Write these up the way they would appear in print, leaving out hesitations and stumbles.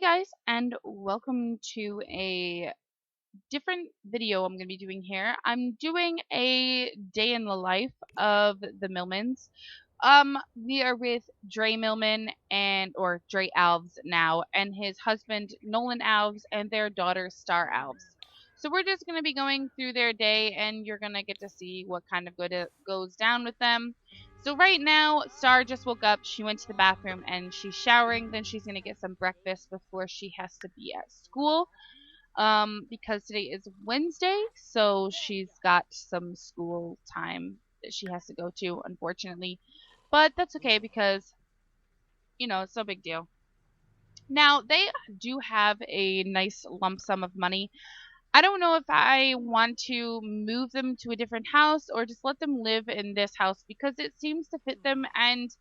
Guys, and welcome to a different video I'm going to be doing here. I'm doing a day in the life of the Millmans. We are with Drey Millman or Drey Alves now, and his husband Nolan Alves and their daughter Star Alves. So we're just going to be going through their day, and you're going to get to see what kind of good goes down with them. So right now, Star just woke up. She went to the bathroom and she's showering. Then she's going to get some breakfast before she has to be at school. Because today is Wednesday, so she's got some school time that she has to go to, unfortunately. But that's okay because, it's no big deal. Now, they do have a nice lump sum of money. I don't know if I want to move them to a different house or just let them live in this house because it seems to fit them. And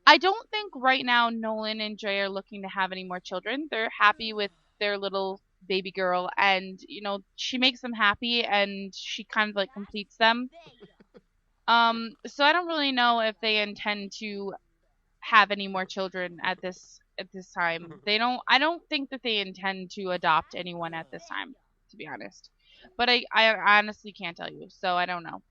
I don't think right now Nolan and Drey are looking to have any more children. They're happy with their little baby girl, and she makes them happy, and she kind of like completes them. So I don't really know if they intend to have any more children at this time. I don't think that they intend to adopt anyone at this time, to be honest. But I honestly can't tell you, so I don't know.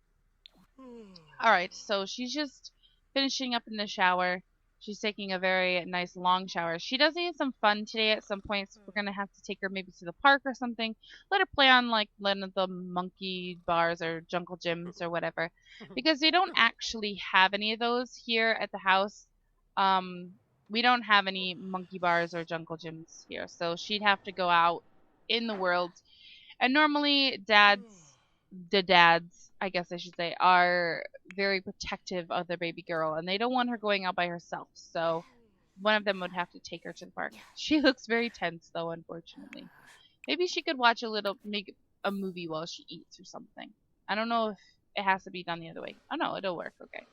Alright, so she's just finishing up in the shower. She's taking a very nice long shower. She does need some fun today at some point, so we're going to have to take her maybe to the park or something. Let her play on like one of the monkey bars or jungle gyms or whatever. Because they don't actually have any of those here at the house. We don't have any monkey bars or jungle gyms here, so she'd have to go out in the world. And normally the dads, I guess I should say, are very protective of their baby girl, and they don't want her going out by herself. So one of them would have to take her to the park. She looks very tense, though, unfortunately. Maybe she could watch make a movie while she eats or something. I don't know if it has to be done the other way. Oh, no, it'll work. Okay.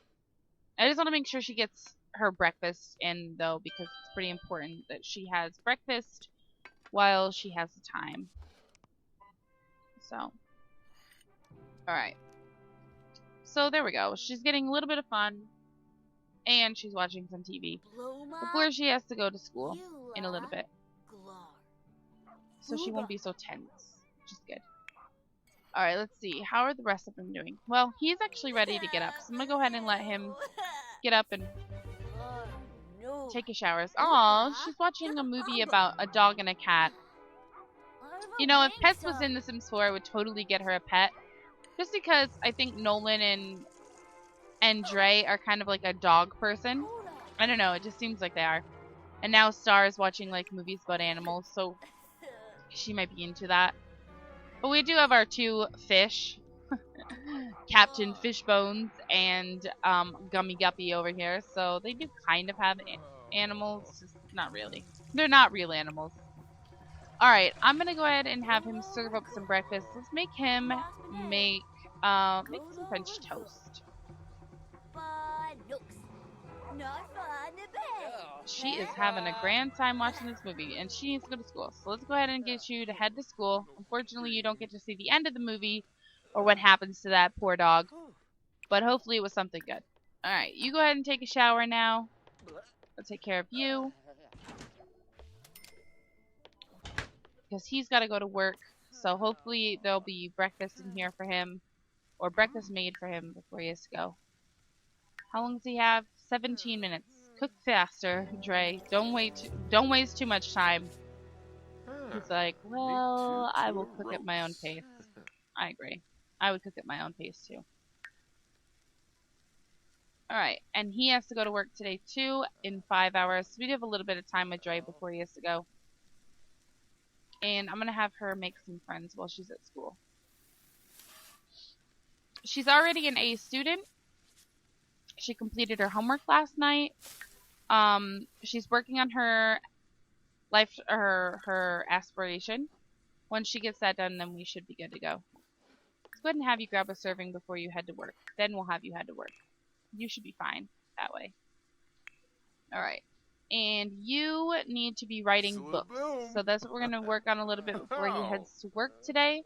I just want to make sure she gets her breakfast in, though, because it's pretty important that she has breakfast while she has the time. So, alright. So there we go. She's getting a little bit of fun, and she's watching some TV before she has to go to school in a little bit. So she won't be so tense, which is good. Alright, let's see. How are the rest of them doing? Well, he's actually ready to get up, so I'm going to go ahead and let him get up and take a shower. Aw, she's watching a movie about a dog and a cat. If Pets was in The Sims 4, I would totally get her a pet. Just because I think Nolan and Drey are kind of like a dog person. I don't know, it just seems like they are. And now Star is watching like movies about animals, so she might be into that. But we do have our two fish. Captain Fishbones and Gummy Guppy over here. So they do kind of have animals, just not really. They're not real animals. Alright, I'm gonna go ahead and have him serve up some breakfast. Let's make him make some French toast. She is having a grand time watching this movie, and she needs to go to school. So let's go ahead and get you to head to school. Unfortunately, you don't get to see the end of the movie or what happens to that poor dog, but hopefully it was something good. Alright, you go ahead and take a shower now. I'll take care of you, because he's got to go to work, so hopefully there'll be breakfast in here for him, or breakfast made for him before he has to go. How long does he have? 17 minutes. Cook faster, Drey. Don't waste too much time. He's like, well, I will cook at my own pace. I agree. I would cook at my own pace too. Alright, and he has to go to work today too in 5 hours, so we do have a little bit of time with Drey before he has to go. And I'm going to have her make some friends while she's at school. She's already an A student. She completed her homework last night. She's working on her her aspiration. Once she gets that done, then we should be good to go. Let's go ahead and have you grab a serving before you head to work. Then we'll have you head to work. You should be fine that way. Alright. And you need to be writing books. So that's what we're going to work on a little bit before he heads to work today.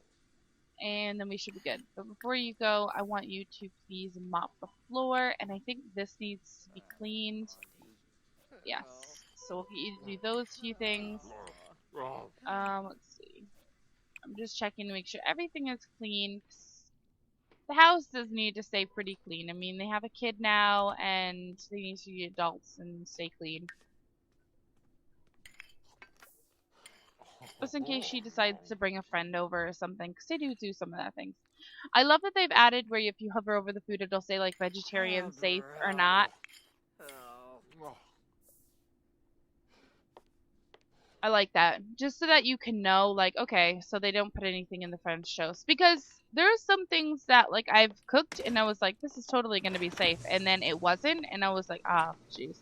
And then we should be good. But before you go, I want you to please mop the floor. And I think this needs to be cleaned. Yes. So if you do those few things, Let's see. I'm just checking to make sure everything is clean. The house does need to stay pretty clean. I mean, they have a kid now, and they need to be adults and stay clean. Just in case she decides to bring a friend over or something, because they do some of that things. I love that they've added where if you hover over the food, it'll say, like, vegetarian safe or not. I like that. Just so that you can know, like, okay, so they don't put anything in the French toast. Because there are some things that, like, I've cooked and I was like, this is totally going to be safe. And then it wasn't. And I was like, ah, jeez.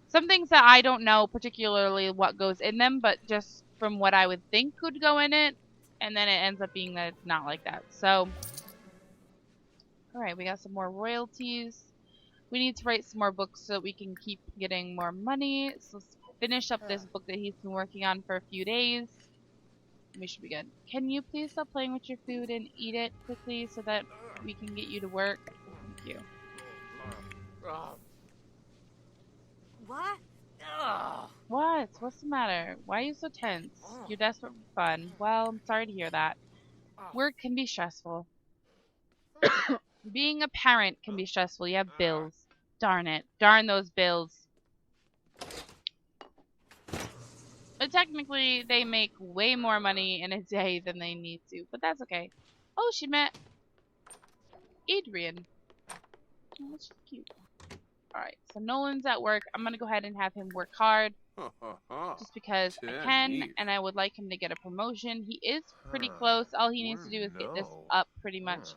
Some things that I don't know particularly what goes in them, but just from what I would think could go in it. And then it ends up being that it's not like that. So, alright, we got some more royalties. We need to write some more books so that we can keep getting more money. So let's finish up this book that he's been working on for a few days. We should be good. Can you please stop playing with your food and eat it quickly so that we can get you to work? Thank you. What? What? What's the matter? Why are you so tense? You're desperate for fun. Well, I'm sorry to hear that. Work can be stressful. Being a parent can be stressful. You have bills. Darn it. Darn those bills. But technically, they make way more money in a day than they need to. But that's okay. Oh, she met Adrian. Oh, that's cute. Alright, so Nolan's at work. I'm going to go ahead and have him work hard. Just because I can, and I would like him to get a promotion. He is pretty close. All he needs to do is get this up, pretty much.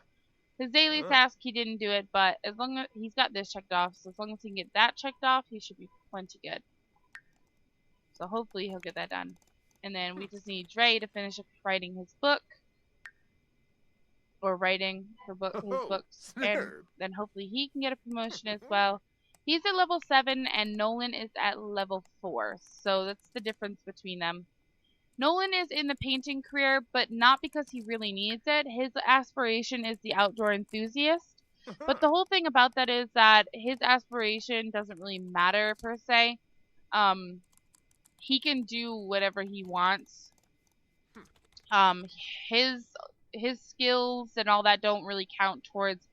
His daily task, he didn't do it, but as long as he's got this checked off, so as long as he can get that checked off, he should be plenty good. So hopefully he'll get that done. And then we just need Drey to finish up writing his book. Or writing his books. And then hopefully he can get a promotion as well. He's at level 7 and Nolan is at level 4. So that's the difference between them. Nolan is in the painting career, but not because he really needs it. His aspiration is the outdoor enthusiast. But the whole thing about that is that his aspiration doesn't really matter per se. He can do whatever he wants. His skills and all that don't really count towards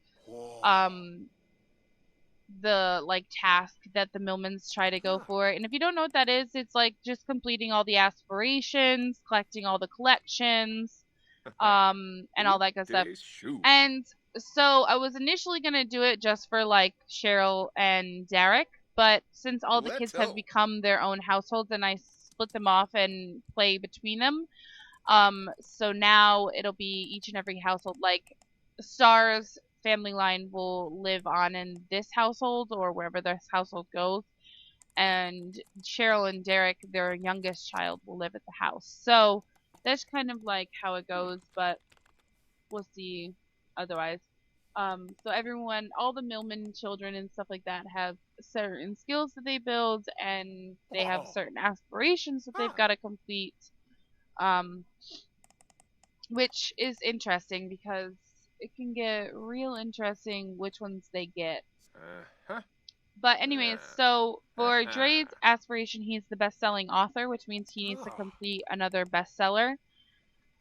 the like task that the Millmans try to go for. And if you don't know what that is, it's like just completing all the aspirations, collecting all the collections, and all that good stuff. And so I was initially gonna do it just for like Cheryl and Derek, but since all the kids have become their own households and I split them off and play between them, so now it'll be each and every household. Like Star's family line will live on in this household or wherever this household goes, and Cheryl and Derek, their youngest child, will live at the house. So that's kind of like how it goes, but we'll see otherwise. So everyone, all the Millman children and stuff like that have certain skills that they build, and they have certain aspirations that they've got to complete, which is interesting because it can get real interesting which ones they get. But anyways, so for Drey's aspiration, he's the best-selling author, which means he needs to complete another bestseller,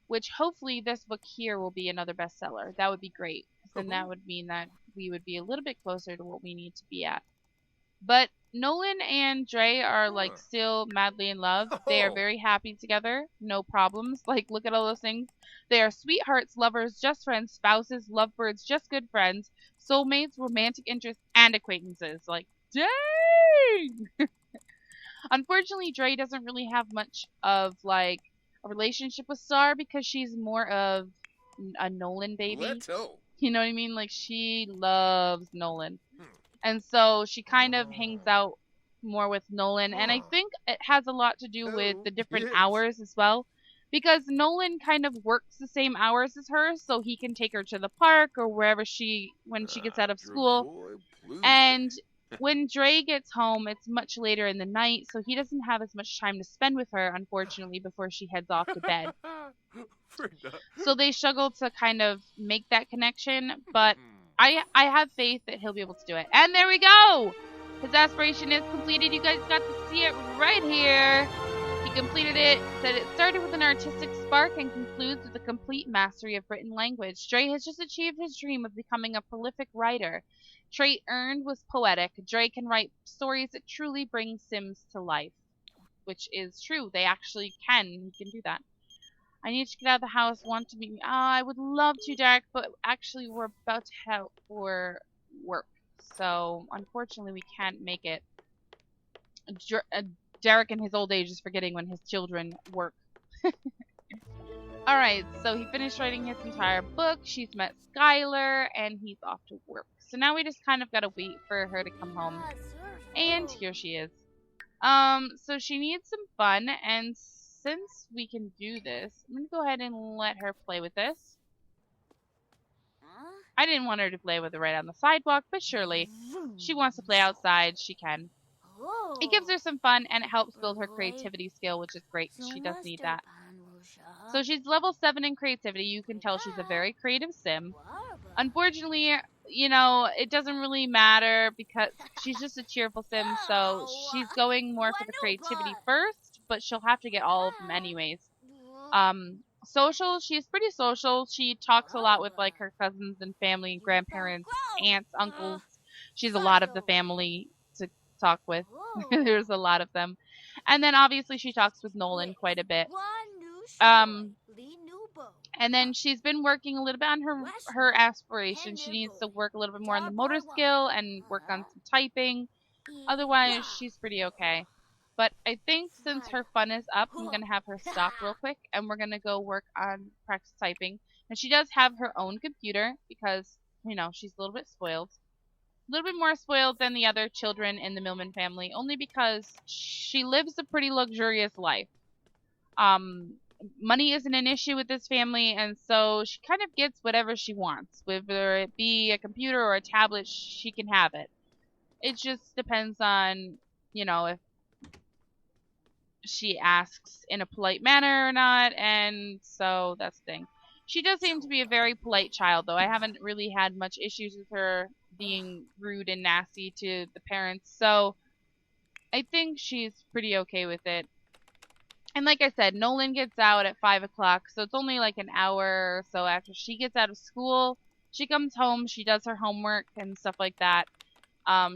which hopefully this book here will be another bestseller. That would be great. Then that would mean that we would be a little bit closer to what we need to be at. But Nolan and Drey are like still madly in love. They are very happy together. No problems. Like, look at all those things. They are sweethearts, lovers, just friends, spouses, lovebirds, just good friends, soulmates, romantic interests, and acquaintances. Like, dang! Unfortunately, Drey doesn't really have much of like a relationship with Star because she's more of a Nolan baby. You know what I mean? Like, she loves Nolan. And so she kind of hangs out more with Nolan. And I think it has a lot to do with the different hours as well. Because Nolan kind of works the same hours as her, so he can take her to the park or wherever when she gets out of school. And when Drey gets home, it's much later in the night, so he doesn't have as much time to spend with her, unfortunately, before she heads off to bed. So they struggle to kind of make that connection, but I have faith that he'll be able to do it. And there we go! His aspiration is completed. You guys got to see it right here. He completed it, said it started with an artistic spark and concludes with a complete mastery of written language. Drey has just achieved his dream of becoming a prolific writer. Trait earned was poetic. Drey can write stories that truly bring Sims to life, which is true. They actually can. He can do that. I need to get out of the house. Want to meet me? I would love to, Derek, but actually we're about to head out for work. So, unfortunately, we can't make it. Derek in his old age is forgetting when his children work. Alright, so he finished writing his entire book. She's met Skylar, and he's off to work. So now we just kind of gotta wait for her to come home. And here she is. So she needs some fun, and since we can do this, I'm gonna go ahead and let her play with this. I didn't want her to play with it right on the sidewalk, but surely she wants to play outside, she can. It gives her some fun, and it helps build her creativity skill, which is great. She does need that. So she's level 7 in creativity. You can tell she's a very creative sim. Unfortunately, you know, it doesn't really matter because she's just a cheerful sim, so she's going more for the creativity first, but she'll have to get all of them anyways. Social, she's pretty social. She talks a lot with like her cousins and family and grandparents, aunts, uncles. She's a lot of the family to talk with. There's a lot of them. And then obviously she talks with Nolan quite a bit. And then she's been working a little bit on her aspirations. She needs to work a little bit more on the motor skill and work on some typing. Otherwise, she's pretty okay. But I think since her fun is up, I'm going to have her stop real quick, and we're going to go work on practice typing. And she does have her own computer because, you know, she's a little bit spoiled. A little bit more spoiled than the other children in the Millman family, only because she lives a pretty luxurious life. Money isn't an issue with this family, and so she kind of gets whatever she wants. Whether it be a computer or a tablet, she can have it. It just depends on, you know, if she asks in a polite manner or not, and so that's the thing. She does seem to be a very polite child, though. I haven't really had much issues with her being rude and nasty to the parents, so I think she's pretty okay with it. And like I said, Nolan gets out at 5 o'clock, so it's only like an hour or so after she gets out of school. She comes home, she does her homework and stuff like that.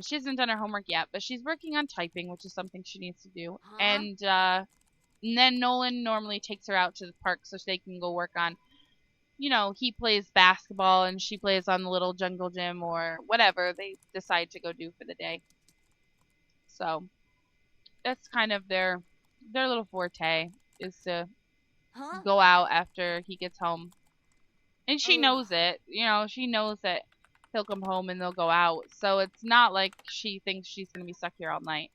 She hasn't done her homework yet, but she's working on typing, which is something she needs to do. And then Nolan normally takes her out to the park so they can go work on, you know, he plays basketball and she plays on the little jungle gym or whatever they decide to go do for the day. So that's kind of their little forte, is to go out after he gets home. And she knows it. You know, she knows that he'll come home and they'll go out. So it's not like she thinks she's going to be stuck here all night.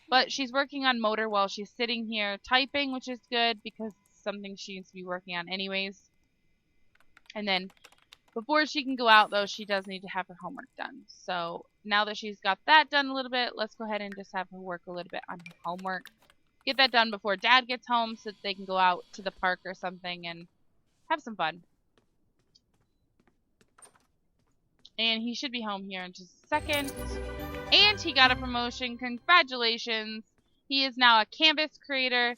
But she's working on motor while she's sitting here typing, which is good because it's something she needs to be working on anyways. And then before she can go out, though, she does need to have her homework done. So now that she's got that done a little bit, let's go ahead and just have her work a little bit on her homework. Get that done before Dad gets home so that they can go out to the park or something and have some fun. And he should be home here in just a second. And he got a promotion. Congratulations. He is now a canvas creator.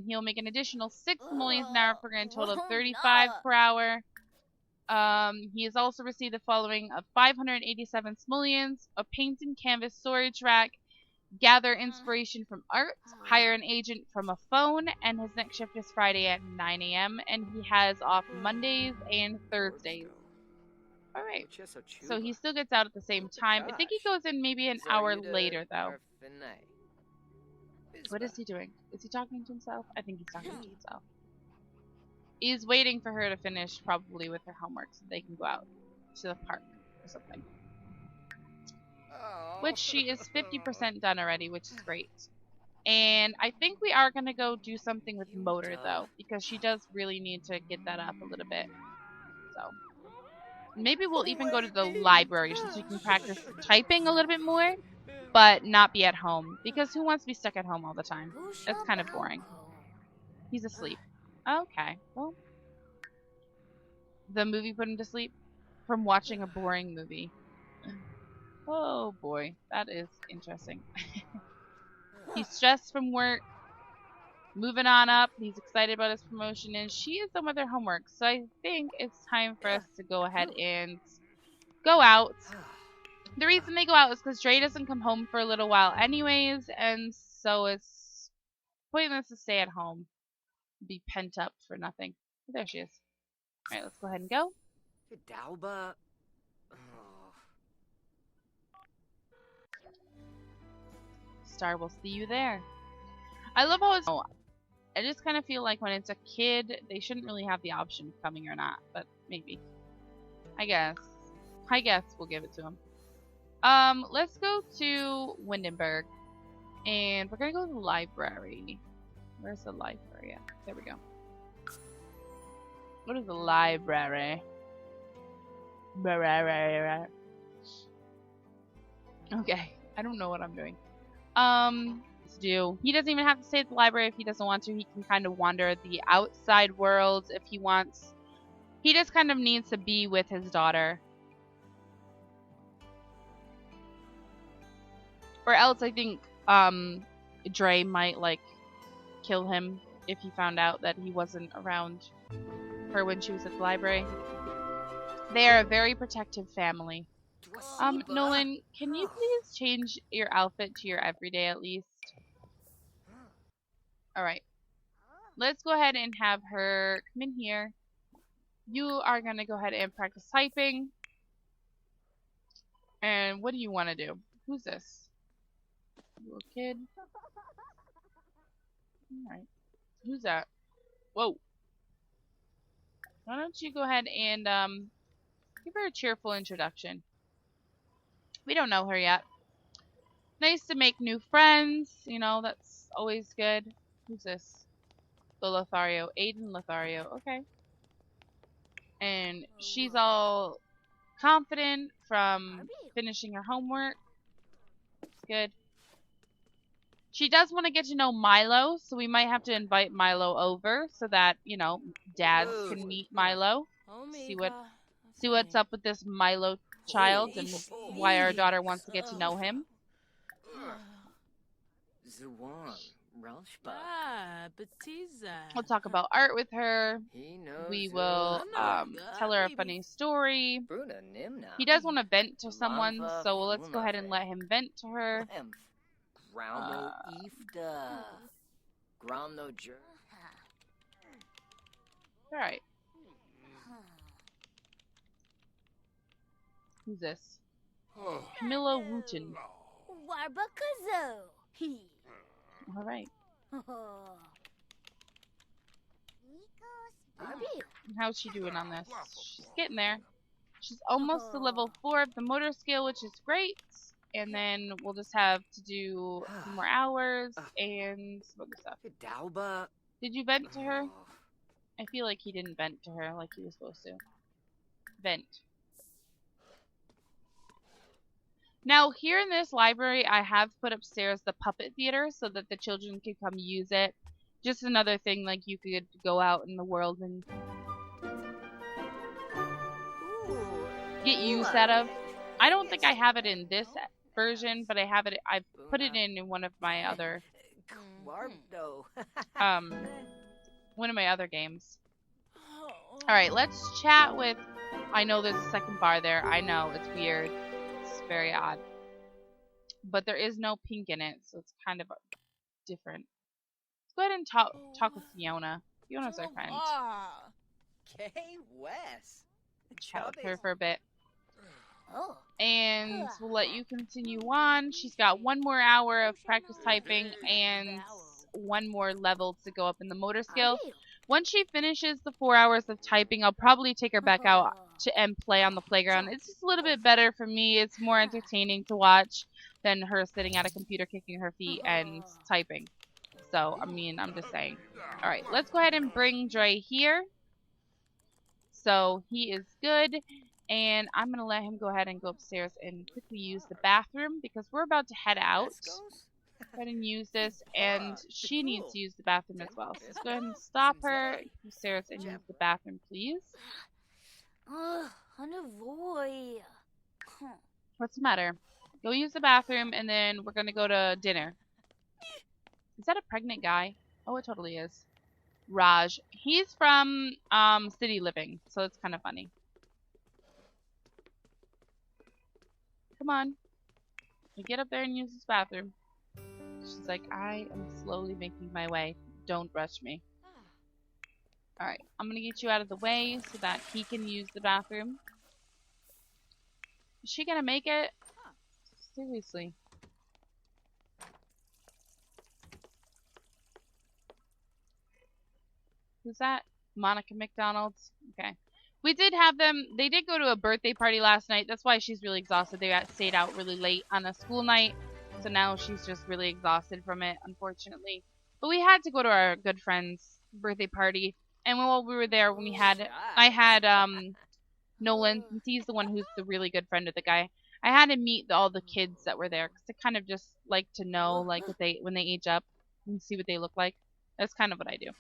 He'll make an additional 6 simoleons an hour for a grand total of 35 per hour. He has also received the following of 587 simoleons, a paint and canvas storage rack, gather inspiration from art, hire an agent from a phone, and his next shift is Friday at 9 a.m. and he has off Mondays and Thursdays. Alright, so he still gets out at the same time. I think he goes in maybe an hour later, though. What is he doing? Is he talking to himself? I think he's talking to himself. He's waiting for her to finish, probably with her homework, so they can go out to the park or something. Which she is 50% done already, which is great. And I think we are going to go do something with motor, though, because she does really need to get that up a little bit. So maybe we'll even go to the library so she can practice typing a little bit more, but not be at home, because who wants to be stuck at home all the time? That's kind of boring. He's asleep. Okay, well, the movie put him to sleep from watching a boring movie. Oh boy, that is interesting. He's stressed from work. moving on up. He's excited about his promotion, and she is done with her homework. So I think it's time for us to go ahead and go out. The reason they go out is because Drey doesn't come home for a little while anyways, and so it's pointless to stay at home, be pent up for nothing. There she is. All right, let's go ahead and go. Dauba. Star, we'll see you there. I love how it's... I just kind of feel like when it's a kid, they shouldn't really have the option of coming or not, but maybe. I guess we'll give it to him. Let's go to Windenburg, and we're gonna go to the library. Where's the library at? There we go. What is the library? Okay, I don't know what I'm doing. Let's do. He doesn't even have to stay at the library if he doesn't want to. He can kind of wander the outside world if he wants. He just kind of needs to be with his daughter. Or else I think Drey might like kill him if he found out that he wasn't around her when she was at the library. They are a very protective family. Nolan, can you please change your outfit to your everyday at least? Alright. Let's go ahead and have her come in here. You are going to go ahead and practice typing. And what do you want to do? Who's this? Little kid. Alright. Who's that? Whoa. Why don't you go ahead and give her a cheerful introduction. We don't know her yet. Nice to make new friends. You know, that's always good. Who's this? The Lothario. Aiden Lothario. Okay. And she's all confident from finishing her homework. Good. She does want to get to know Milo, so we might have to invite Milo over so that, you know, dads can meet Milo. See what's up with this Milo child and why our daughter wants to get to know him. We'll talk about art with her. We will tell her a funny story. He does want to vent to someone, so let's go ahead and let him vent to her. Alright. Who's this? Camilla Wooten. Alright. How's she doing on this? She's getting there. She's almost to level 4 of the motor skill, which is great. And then we'll just have to do some more hours and some other stuff. Did you vent to her? I feel like he didn't vent to her like he was supposed to. Vent. Now, here in this library, I have put upstairs the puppet theater so that the children could come use it. Just another thing, like, you could go out in the world and get used out of. I don't think I have it in this version, but I have it. I've put it in one of my other, one of my other games. All right, let's chat with. I know there's a second bar there. I know it's weird. It's very odd, but there is no pink in it, so it's kind of different. Let's go ahead and talk with Fiona. Fiona's our friend. Chat with her for a bit. And we'll let you continue on. She's got one more hour of practice typing and one more level to go up in the motor skill. Once she finishes the 4 hours of typing, I'll probably take her back out and play on the playground. It's just a little bit better for me. It's more entertaining to watch than her sitting at a computer kicking her feet and typing. So, I mean, I'm just saying. Alright, let's go ahead and bring Drey here. So, he is good. And I'm going to let him go ahead and go upstairs and quickly use the bathroom because we're about to head out. Go ahead and use this, and she needs to use the bathroom as well. So let's go ahead and stop her upstairs and use the bathroom, please. What's the matter? Go use the bathroom, and then we're going to go to dinner. Is that a pregnant guy? Oh, it totally is. Raj. He's from City Living, so it's kind of funny. Come on. You get up there and use this bathroom. She's like, I am slowly making my way. Don't rush me. Alright, I'm gonna get you out of the way so that he can use the bathroom. Is she gonna make it? Seriously. Who's that? Monica McDonald's? Okay. We did have them. They did go to a birthday party last night. That's why she's really exhausted. They stayed out really late on a school night. So now she's just really exhausted from it, unfortunately. But we had to go to our good friend's birthday party. And while we were there, I had Nolan, since he's the one who's the really good friend of the guy. I had him meet all the kids that were there because I kind of just like to know, like, when they age up and see what they look like. That's kind of what I do.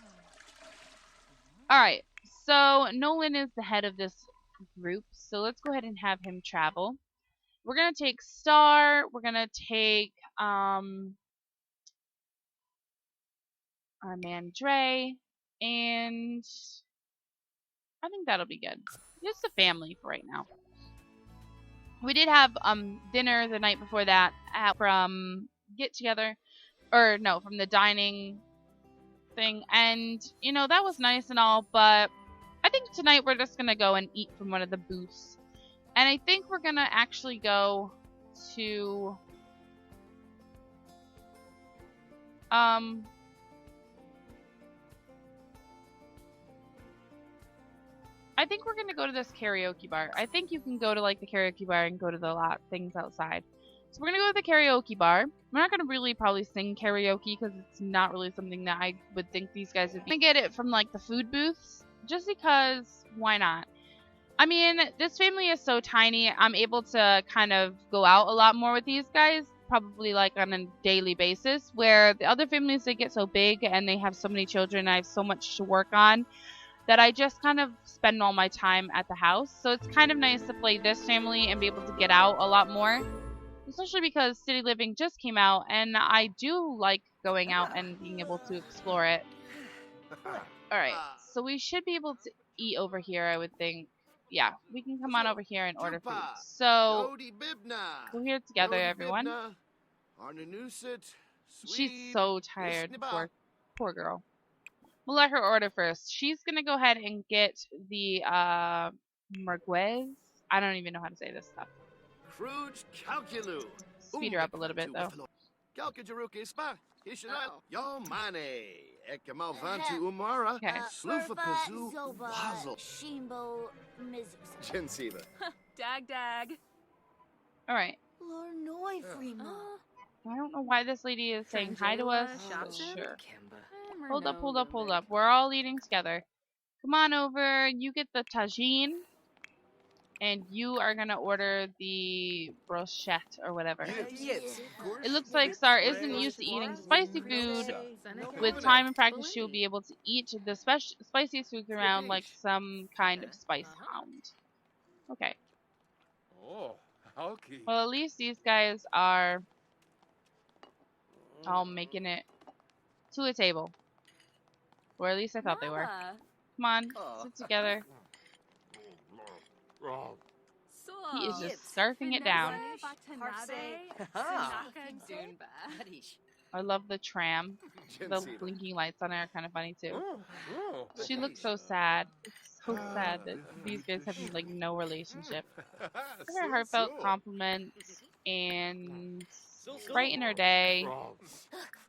Alright, so Nolan is the head of this group, so let's go ahead and have him travel. We're going to take Star, we're going to take our man Drey, and I think that'll be good. Just the family for right now. We did have dinner the night before that from get together, or no, from the dining thing, and you know, that was nice and all, but I think tonight we're just gonna go and eat from one of the booths, and I think we're gonna actually go to I think we're gonna go to this karaoke bar. I think you can go to like the karaoke bar and go to the lot things outside. So we're gonna go to the karaoke bar. We're not gonna really probably sing karaoke because it's not really something that I would think these guys would be. I'm gonna get it from like the food booths, just because why not? I mean, this family is so tiny. I'm able to kind of go out a lot more with these guys, probably like on a daily basis. Where the other families, they get so big and they have so many children. I have so much to work on that I just kind of spend all my time at the house. So it's kind of nice to play this family and be able to get out a lot more. Especially because City Living just came out, and I do like going out and being able to explore it. Alright, so we should be able to eat over here, I would think. Yeah, we can come on over here and order food. So, we're here together, everyone. She's so tired, poor girl. We'll let her order first. She's gonna go ahead and get the merguez. I don't even know how to say this stuff. Speed her up a little bit, though. Dag. Alright. I don't know why this lady is saying hi to us. Sure. Hold up. We're all eating together. Come on over. You get the tagine. And you are going to order the brochette or whatever. It looks like Star isn't used to eating spicy food. With time and practice, she'll be able to eat the spiciest foods around like some kind of spice hound. Okay. Well, at least these guys are all making it to a table. Or at least I thought they were. Come on, sit together. He is just scarfing it down. I love the tram. The blinking lights on it are kind of funny too. She looks so sad. It's so sad that these guys have like no relationship. Her heartfelt compliments and brighten her day.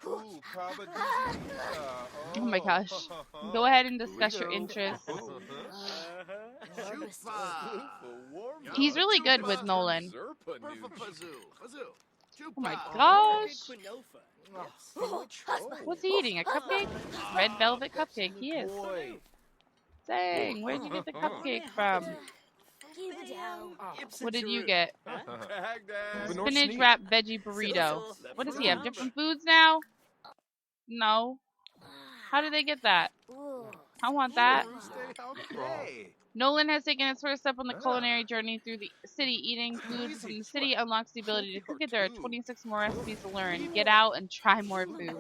Oh my gosh. Go ahead and discuss your interests. He's really good with Nolan. Oh my gosh. What's he eating? A cupcake? Red velvet cupcake. He is. Dang, where'd you get the cupcake from? What did you get? Spinach wrapped veggie burrito. What does he have? Different foods now? No. How did they get that? I want that. Nolan has taken his first step on the culinary journey through the city. Eating food from the city unlocks the ability to cook it. There are 26 more recipes to learn. Get out and try more food.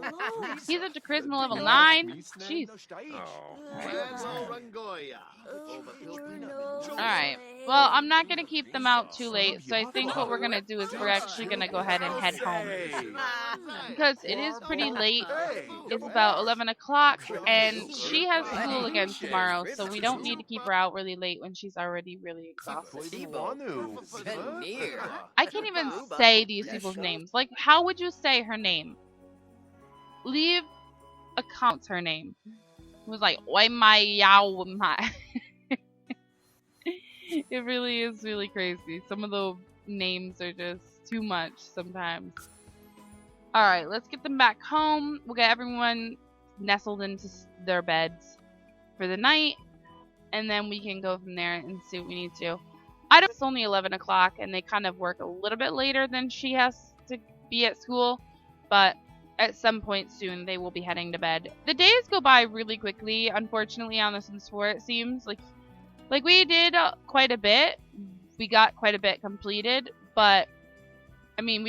He's up to charisma level 9. Jeez. Alright. Well, I'm not going to keep them out too late, so I think what we're going to do is we're actually going to go ahead and head home. Because it is pretty late. It's about 11 o'clock, and she has school again tomorrow, so we don't need to keep her out really late when she's already really exhausted. I can't even say these people's names. Like, how would you say her name? Leave a comment her name. It was like, oi my yow my. It really is really crazy. Some of the names are just too much sometimes. Alright, let's get them back home. We'll get everyone nestled into their beds for the night. And then we can go from there and see what we need to. I don't. It's only 11 o'clock and they kind of work a little bit later than she has to be at school. But at some point soon they will be heading to bed. The days go by really quickly, unfortunately, on the Sims 4 it seems. Like we did quite a bit. We got quite a bit completed, but I mean,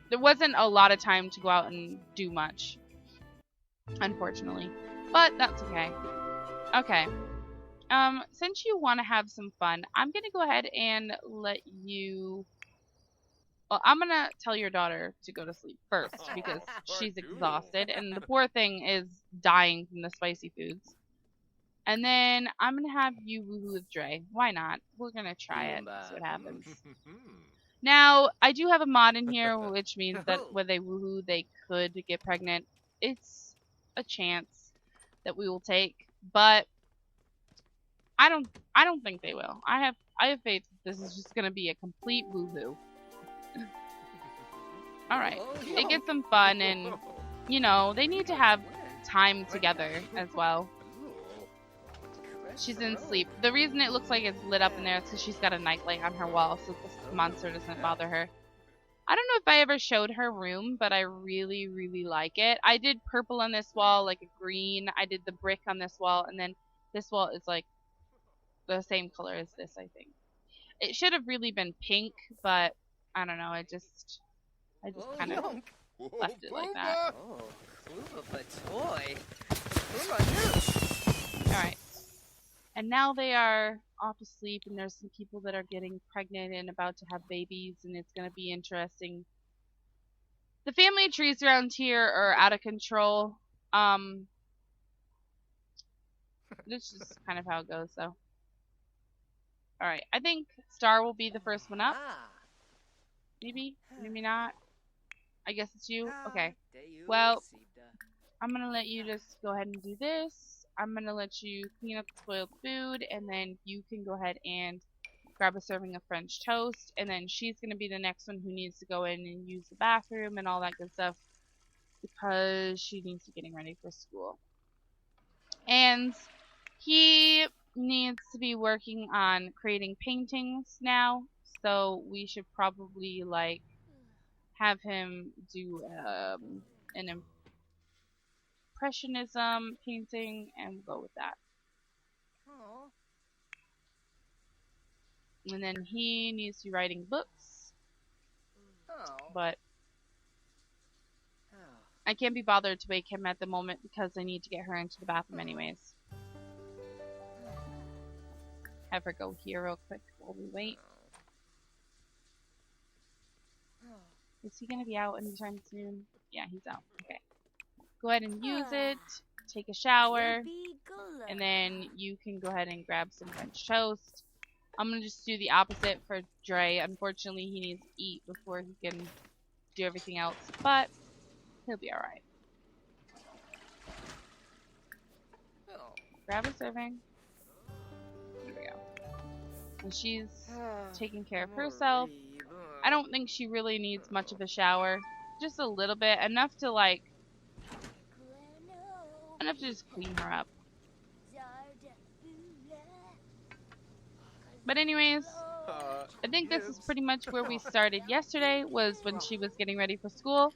there wasn't a lot of time to go out and do much, unfortunately. But that's okay. Okay. Since you want to have some fun, I'm going to go ahead and let you... Well, I'm going to tell your daughter to go to sleep first because she's exhausted and the poor thing is dying from the spicy foods. And then I'm going to have you woohoo with Drey. Why not? We're going to try it. See what happens. Now, I do have a mod in here, which means that when they woohoo, they could get pregnant. It's a chance that we will take, but I don't think they will. I have faith that this is just going to be a complete woohoo. Alright. It gets them fun, and, you know, they need to have time together as well. She's in sleep. The reason it looks like it's lit up in there is because she's got a nightlight on her wall, so the monster doesn't bother her. I don't know if I ever showed her room, but I really, really like it. I did purple on this wall, like a green. I did the brick on this wall, and then this wall is like the same color as this, I think. It should have really been pink, but I don't know. I just kind of left it like that. Alright. And now they are off to sleep, and there's some people that are getting pregnant and about to have babies, and it's going to be interesting. The family trees around here are out of control. This is kind of how it goes, though. Alright, I think Star will be the first one up. Maybe? Maybe not. I guess it's you? Okay. Well, I'm going to let you just go ahead and do this. I'm going to let you clean up the spoiled food, and then you can go ahead and grab a serving of French toast, and then she's going to be the next one who needs to go in and use the bathroom and all that good stuff because she needs to be getting ready for school. And he needs to be working on creating paintings now, so we should probably, like, have him do an impressionism painting, and we'll go with that. And then he needs to be writing books, but I can't be bothered to wake him at the moment because I need to get her into the bathroom anyways. Have her go here real quick while we wait. Is he gonna be out anytime soon? Yeah, he's out. Okay. Go ahead and use it, take a shower, and then you can go ahead and grab some French toast. I'm going to just do the opposite for Drey. Unfortunately, he needs to eat before he can do everything else, but he'll be alright. Grab a serving. There we go. And she's taking care of herself. I don't think she really needs much of a shower. Just a little bit. Enough to, like, enough to just clean her up. But anyways, I think this is pretty much where we started yesterday, was when she was getting ready for school.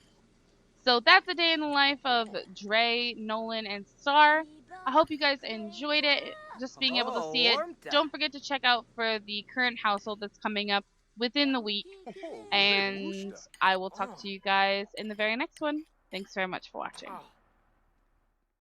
So that's a day in the life of Drey, Nolan, and Star. I hope you guys enjoyed it. just being able to Oh, see it. warmta. Don't forget to check out for the current household that's coming up within the week. Oh, And I will talk to you guys in the very next one. Thanks very much for watching. Oh.